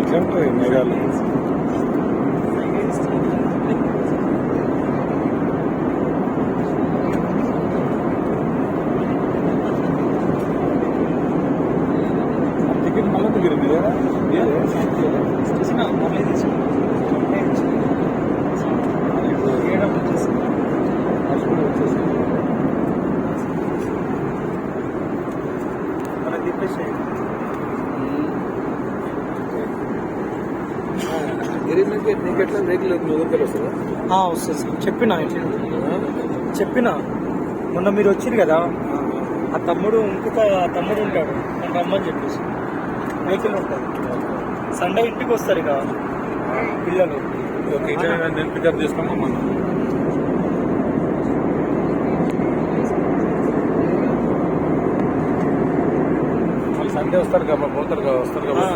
ఎట్లా ఉంటుంది మేఘాలు? టికెట్ మళ్ళీ దిగిరింది కదా? నీకు ఎట్లా రెగ్యులర్ ఊరికెళ్ళి వస్తుందా? వస్తుంది చెప్పిన మొన్న మీరు వచ్చిరు కదా, ఆ తమ్ముడు ఉంటాడు నన్ను రమ్మని చెప్పేసి వెహికల్ ఉంటుంది. సండే ఇంటికి వస్తారు ఇక పిల్లలు. ఓకే, ఇట్లా నేను పికప్ చేసుకోమా మనం? మళ్ళీ సండే వస్తారు కదా, పోతారు కదా, వస్తారు కదా.